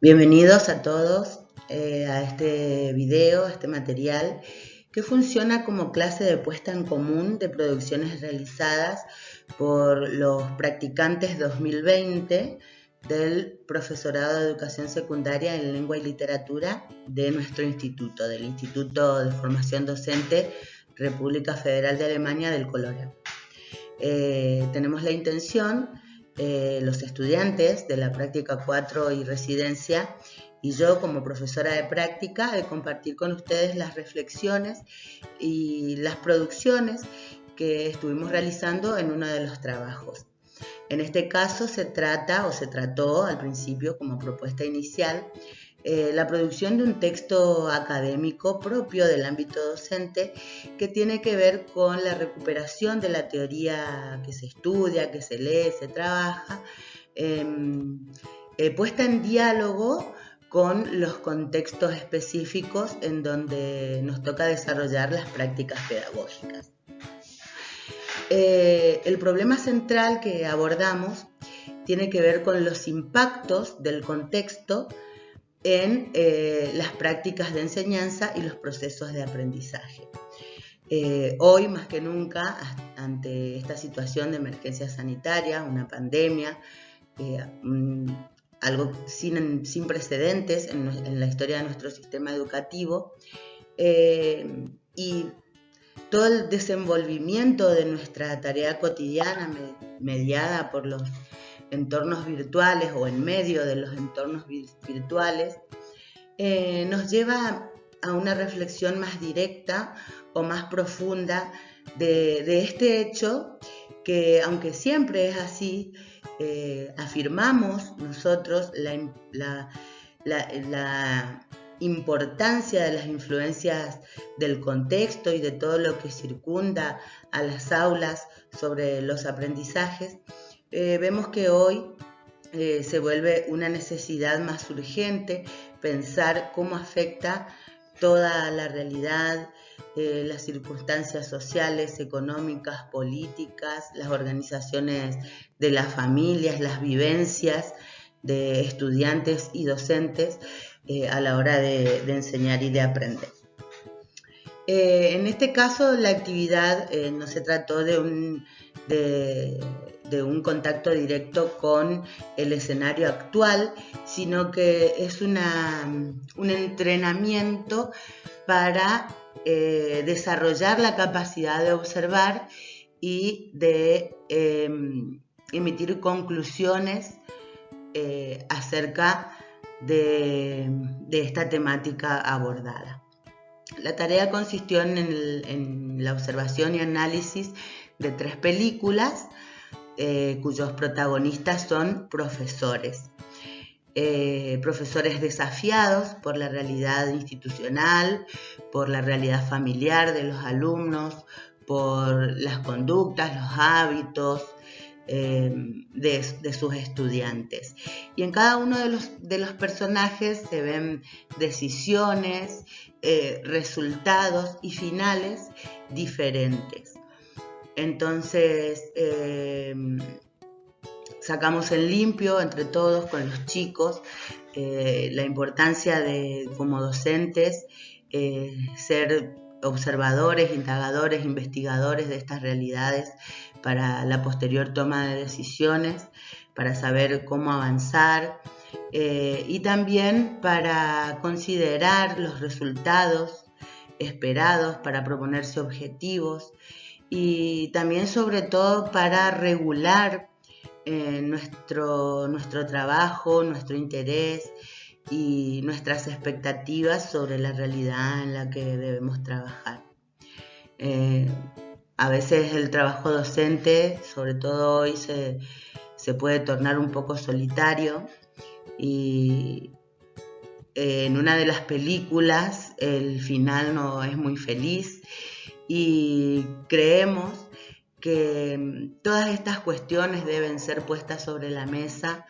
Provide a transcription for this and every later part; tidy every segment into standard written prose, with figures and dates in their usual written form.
Bienvenidos a todos a este video, a este material que funciona como clase de puesta en común de producciones realizadas por los practicantes 2020 del Profesorado de Educación Secundaria en Lengua y Literatura de nuestro instituto, del Instituto de Formación Docente República Federal de Alemania del Colorado. Tenemos la intención, los estudiantes de la práctica 4 y residencia y yo como profesora de práctica, de compartir con ustedes las reflexiones y las producciones que estuvimos realizando en uno de los trabajos. En este caso se trató al principio como propuesta inicial la producción de un texto académico propio del ámbito docente que tiene que ver con la recuperación de la teoría que se estudia, que se lee, se trabaja, puesta en diálogo con los contextos específicos en donde nos toca desarrollar las prácticas pedagógicas. El problema central que abordamos tiene que ver con los impactos del contexto en las prácticas de enseñanza y los procesos de aprendizaje. Hoy más que nunca, ante esta situación de emergencia sanitaria, una pandemia, algo sin precedentes en la historia de nuestro sistema educativo, y todo el desenvolvimiento de nuestra tarea cotidiana mediada por los entornos virtuales o en medio de los entornos virtuales, nos lleva a una reflexión más directa o más profunda de este hecho que, aunque siempre es así, afirmamos nosotros la importancia de las influencias del contexto y de todo lo que circunda a las aulas sobre los aprendizajes. Vemos que hoy se vuelve una necesidad más urgente pensar cómo afecta toda la realidad, las circunstancias sociales, económicas, políticas, las organizaciones de las familias, las vivencias de estudiantes y docentes a la hora de enseñar y de aprender. En este caso, la actividad no se trató de un contacto directo con el escenario actual, sino que es un entrenamiento para desarrollar la capacidad de observar y de emitir conclusiones acerca de esta temática abordada. La tarea consistió en la observación y análisis de 3 películas cuyos protagonistas son profesores. Profesores desafiados por la realidad institucional, por la realidad familiar de los alumnos, por las conductas, los hábitos de sus estudiantes. Y en cada uno de los personajes se ven decisiones, resultados y finales diferentes. Entonces, sacamos en limpio entre todos con los chicos la importancia de, como docentes, ser observadores, indagadores, investigadores de estas realidades para la posterior toma de decisiones, para saber cómo avanzar y también para considerar los resultados esperados, para proponerse objetivos y también sobre todo para regular nuestro trabajo, nuestro interés y nuestras expectativas sobre la realidad en la que debemos trabajar. A veces el trabajo docente, sobre todo hoy, se puede tornar un poco solitario y en una de las películas el final no es muy feliz y creemos que todas estas cuestiones deben ser puestas sobre la mesa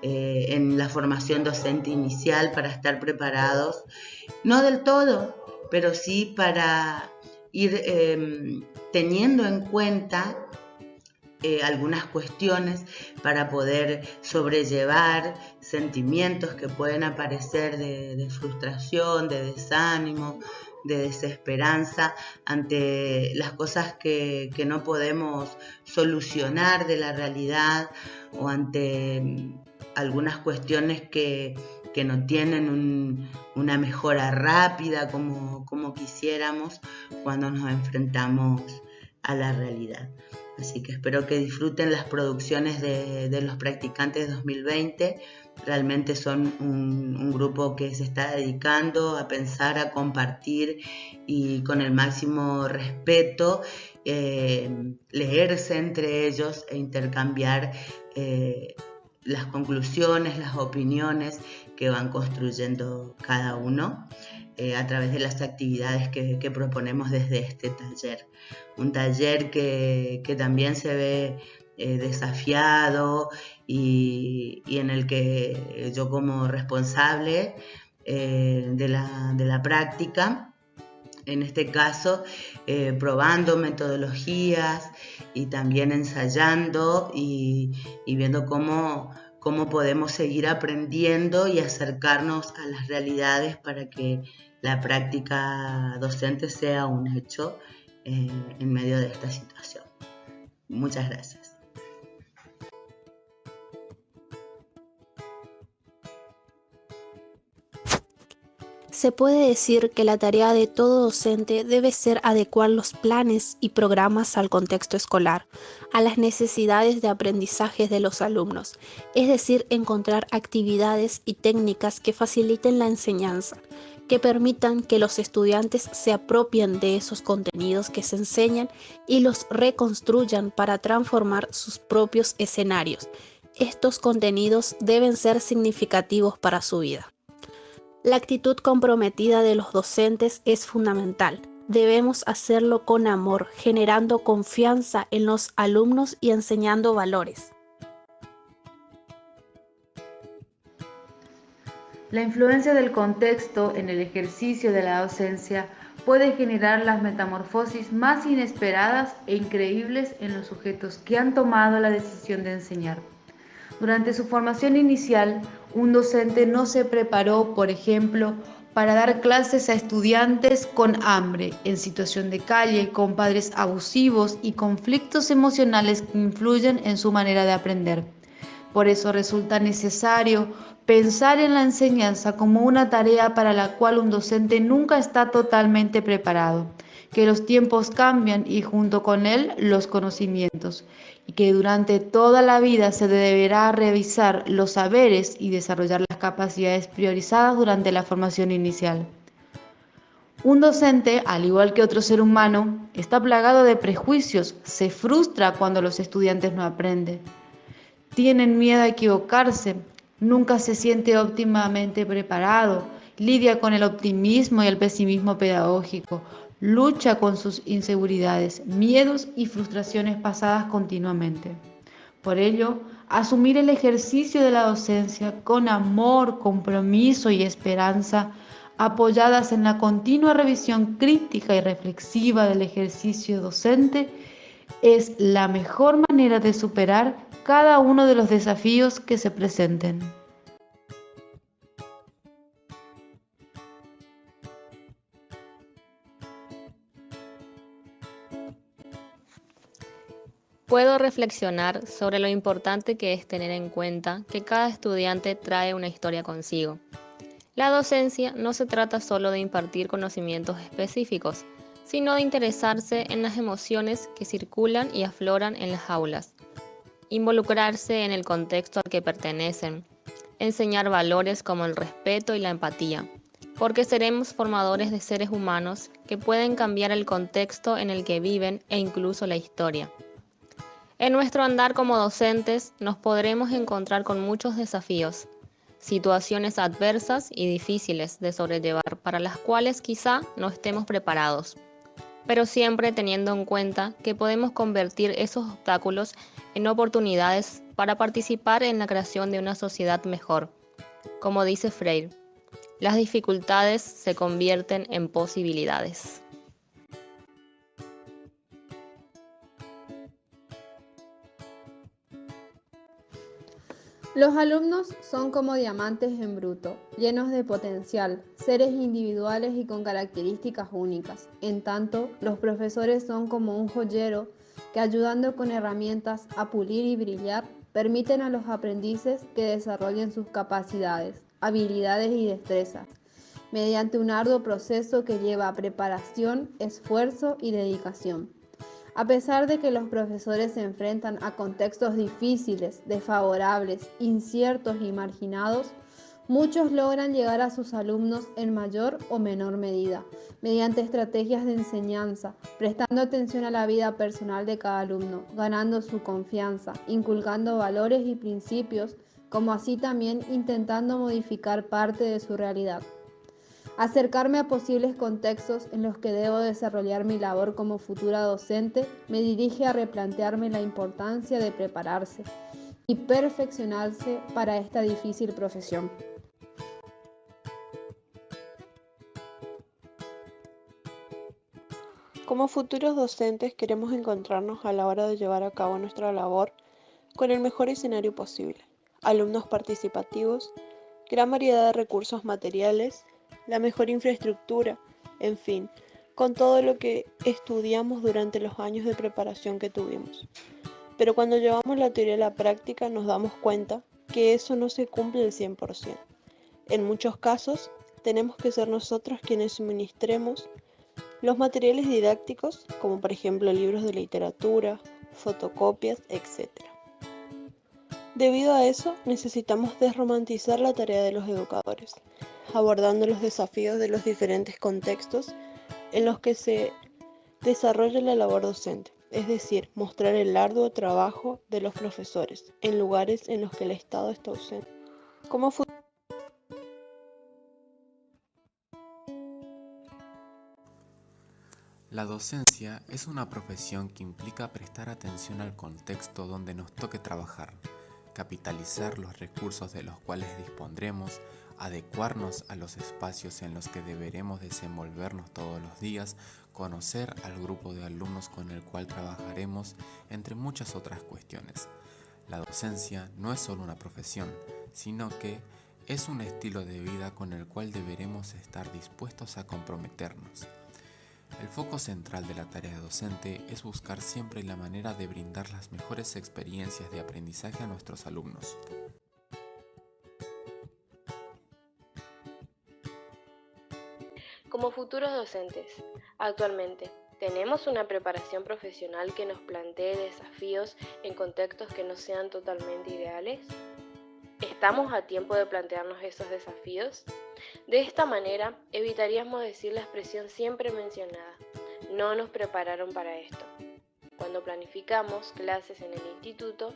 en la formación docente inicial para estar preparados, no del todo, pero sí para ir teniendo en cuenta algunas cuestiones para poder sobrellevar sentimientos que pueden aparecer de frustración, de desánimo, de desesperanza ante las cosas que no podemos solucionar de la realidad o ante algunas cuestiones que no tienen una mejora rápida como quisiéramos cuando nos enfrentamos a la realidad. Así que espero que disfruten las producciones de los practicantes 2020. Realmente son un grupo que se está dedicando a pensar, a compartir y con el máximo respeto leerse entre ellos e intercambiar las conclusiones, las opiniones que van construyendo cada uno a través de las actividades que proponemos desde este taller. Un taller que también se ve desafiado y en el que yo como responsable de la práctica, en este caso probando metodologías y también ensayando y viendo cómo podemos seguir aprendiendo y acercarnos a las realidades para que la práctica docente sea un hecho en medio de esta situación. Muchas gracias. Se puede decir que la tarea de todo docente debe ser adecuar los planes y programas al contexto escolar, a las necesidades de aprendizaje de los alumnos, es decir, encontrar actividades y técnicas que faciliten la enseñanza, que permitan que los estudiantes se apropien de esos contenidos que se enseñan y los reconstruyan para transformar sus propios escenarios. Estos contenidos deben ser significativos para su vida. La actitud comprometida de los docentes es fundamental. Debemos hacerlo con amor, generando confianza en los alumnos y enseñando valores. La influencia del contexto en el ejercicio de la docencia puede generar las metamorfosis más inesperadas e increíbles en los sujetos que han tomado la decisión de enseñar. Durante su formación inicial, un docente no se preparó, por ejemplo, para dar clases a estudiantes con hambre, en situación de calle, con padres abusivos y conflictos emocionales que influyen en su manera de aprender. Por eso resulta necesario pensar en la enseñanza como una tarea para la cual un docente nunca está totalmente preparado, que los tiempos cambian y junto con él los conocimientos, y que durante toda la vida se deberá revisar los saberes y desarrollar las capacidades priorizadas durante la formación inicial. Un docente, al igual que otro ser humano, está plagado de prejuicios, se frustra cuando los estudiantes no aprenden. Tienen miedo a equivocarse, nunca se siente óptimamente preparado, lidia con el optimismo y el pesimismo pedagógico, lucha con sus inseguridades, miedos y frustraciones pasadas continuamente. Por ello, asumir el ejercicio de la docencia con amor, compromiso y esperanza, apoyadas en la continua revisión crítica y reflexiva del ejercicio docente, es la mejor manera de superar cada uno de los desafíos que se presenten. Puedo reflexionar sobre lo importante que es tener en cuenta que cada estudiante trae una historia consigo. La docencia no se trata solo de impartir conocimientos específicos, sino de interesarse en las emociones que circulan y afloran en las aulas, involucrarse en el contexto al que pertenecen, enseñar valores como el respeto y la empatía, porque seremos formadores de seres humanos que pueden cambiar el contexto en el que viven e incluso la historia. En nuestro andar como docentes nos podremos encontrar con muchos desafíos, situaciones adversas y difíciles de sobrellevar para las cuales quizá no estemos preparados, pero siempre teniendo en cuenta que podemos convertir esos obstáculos en oportunidades para participar en la creación de una sociedad mejor. Como dice Freire, las dificultades se convierten en posibilidades. Los alumnos son como diamantes en bruto, llenos de potencial, seres individuales y con características únicas. En tanto, los profesores son como un joyero que, ayudando con herramientas a pulir y brillar, permiten a los aprendices que desarrollen sus capacidades, habilidades y destrezas, mediante un arduo proceso que lleva a preparación, esfuerzo y dedicación. A pesar de que los profesores se enfrentan a contextos difíciles, desfavorables, inciertos y marginados, muchos logran llegar a sus alumnos en mayor o menor medida, mediante estrategias de enseñanza, prestando atención a la vida personal de cada alumno, ganando su confianza, inculcando valores y principios, como así también intentando modificar parte de su realidad. Acercarme a posibles contextos en los que debo desarrollar mi labor como futura docente me dirige a replantearme la importancia de prepararse y perfeccionarse para esta difícil profesión. Como futuros docentes queremos encontrarnos a la hora de llevar a cabo nuestra labor con el mejor escenario posible, alumnos participativos, gran variedad de recursos materiales, la mejor infraestructura, en fin, con todo lo que estudiamos durante los años de preparación que tuvimos. Pero cuando llevamos la teoría a la práctica nos damos cuenta que eso no se cumple al 100%. En muchos casos, tenemos que ser nosotros quienes suministremos los materiales didácticos, como por ejemplo libros de literatura, fotocopias, etc. Debido a eso, necesitamos desromantizar la tarea de los educadores, abordando los desafíos de los diferentes contextos en los que se desarrolla la labor docente, es decir, mostrar el arduo trabajo de los profesores en lugares en los que el Estado está ausente. La docencia es una profesión que implica prestar atención al contexto donde nos toque trabajar, capitalizar los recursos de los cuales dispondremos, adecuarnos a los espacios en los que deberemos desenvolvernos todos los días, conocer al grupo de alumnos con el cual trabajaremos, entre muchas otras cuestiones. La docencia no es solo una profesión, sino que es un estilo de vida con el cual deberemos estar dispuestos a comprometernos. El foco central de la tarea docente es buscar siempre la manera de brindar las mejores experiencias de aprendizaje a nuestros alumnos. Como futuros docentes, actualmente, ¿tenemos una preparación profesional que nos plantee desafíos en contextos que no sean totalmente ideales? ¿Estamos a tiempo de plantearnos esos desafíos? De esta manera, evitaríamos decir la expresión siempre mencionada: no nos prepararon para esto. Cuando planificamos clases en el instituto,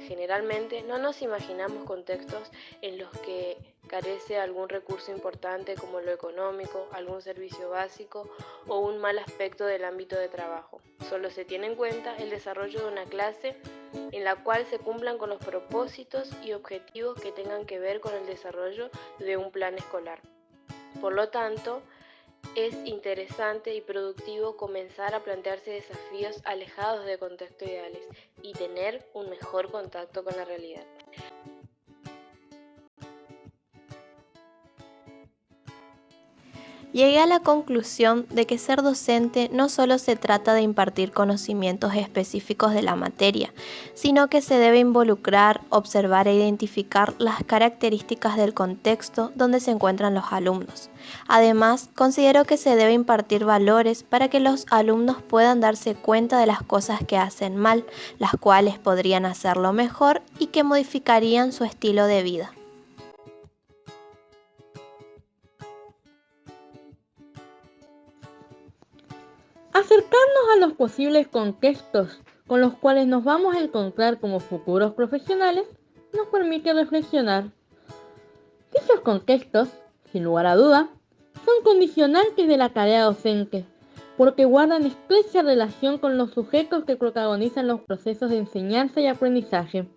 generalmente no nos imaginamos contextos en los que carece algún recurso importante como lo económico, algún servicio básico o un mal aspecto del ámbito de trabajo. Solo se tiene en cuenta el desarrollo de una clase en la cual se cumplan con los propósitos y objetivos que tengan que ver con el desarrollo de un plan escolar. Por lo tanto, es interesante y productivo comenzar a plantearse desafíos alejados de contextos ideales y tener un mejor contacto con la realidad. Llegué a la conclusión de que ser docente no solo se trata de impartir conocimientos específicos de la materia, sino que se debe involucrar, observar e identificar las características del contexto donde se encuentran los alumnos. Además, considero que se debe impartir valores para que los alumnos puedan darse cuenta de las cosas que hacen mal, las cuales podrían hacerlo mejor y que modificarían su estilo de vida. Acercarnos a los posibles contextos con los cuales nos vamos a encontrar como futuros profesionales nos permite reflexionar. Dichos contextos, sin lugar a duda, son condicionantes de la tarea docente, porque guardan estrecha relación con los sujetos que protagonizan los procesos de enseñanza y aprendizaje.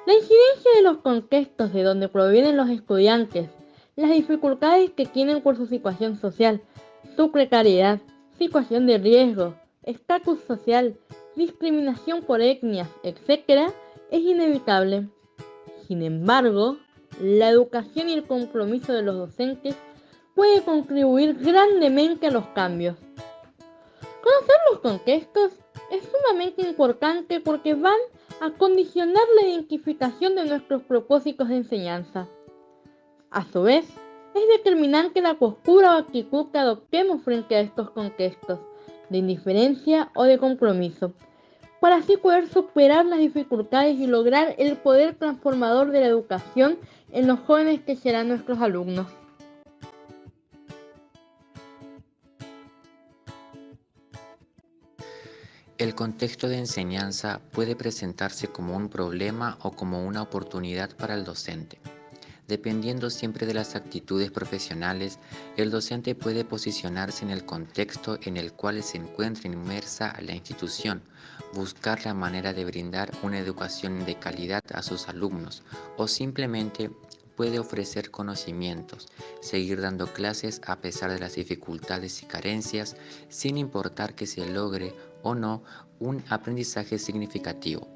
La incidencia de los contextos de donde provienen los estudiantes, las dificultades que tienen por su situación social, su precariedad, situación de riesgo, estatus social, discriminación por etnias, etc., es inevitable. Sin embargo, la educación y el compromiso de los docentes puede contribuir grandemente a los cambios. Conocer los contextos es sumamente importante porque van a condicionar la identificación de nuestros propósitos de enseñanza. A su vez, es determinante la postura o actitud que adoptemos frente a estos contextos, de indiferencia o de compromiso, para así poder superar las dificultades y lograr el poder transformador de la educación en los jóvenes que serán nuestros alumnos. El contexto de enseñanza puede presentarse como un problema o como una oportunidad para el docente. Dependiendo siempre de las actitudes profesionales, el docente puede posicionarse en el contexto en el cual se encuentra inmersa la institución, buscar la manera de brindar una educación de calidad a sus alumnos o simplemente puede ofrecer conocimientos, seguir dando clases a pesar de las dificultades y carencias, sin importar que se logre o no un aprendizaje significativo.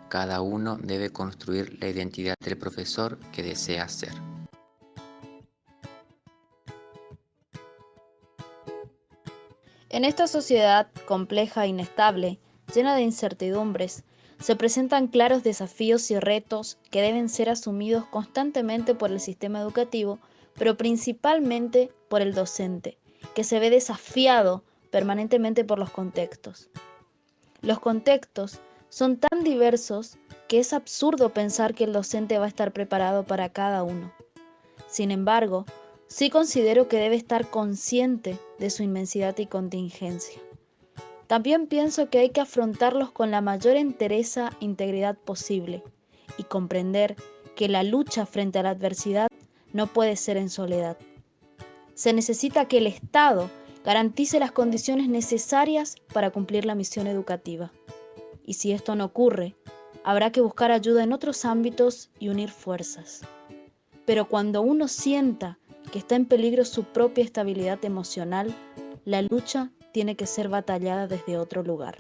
Cada uno debe construir la identidad del profesor que desea ser. En esta sociedad compleja e inestable, llena de incertidumbres, se presentan claros desafíos y retos que deben ser asumidos constantemente por el sistema educativo, pero principalmente por el docente, que se ve desafiado permanentemente por los contextos. Los contextos son tan diversos que es absurdo pensar que el docente va a estar preparado para cada uno. Sin embargo, sí considero que debe estar consciente de su inmensidad y contingencia. También pienso que hay que afrontarlos con la mayor entereza e integridad posible y comprender que la lucha frente a la adversidad no puede ser en soledad. Se necesita que el Estado garantice las condiciones necesarias para cumplir la misión educativa. Y si esto no ocurre, habrá que buscar ayuda en otros ámbitos y unir fuerzas. Pero cuando uno sienta que está en peligro su propia estabilidad emocional, la lucha tiene que ser batallada desde otro lugar.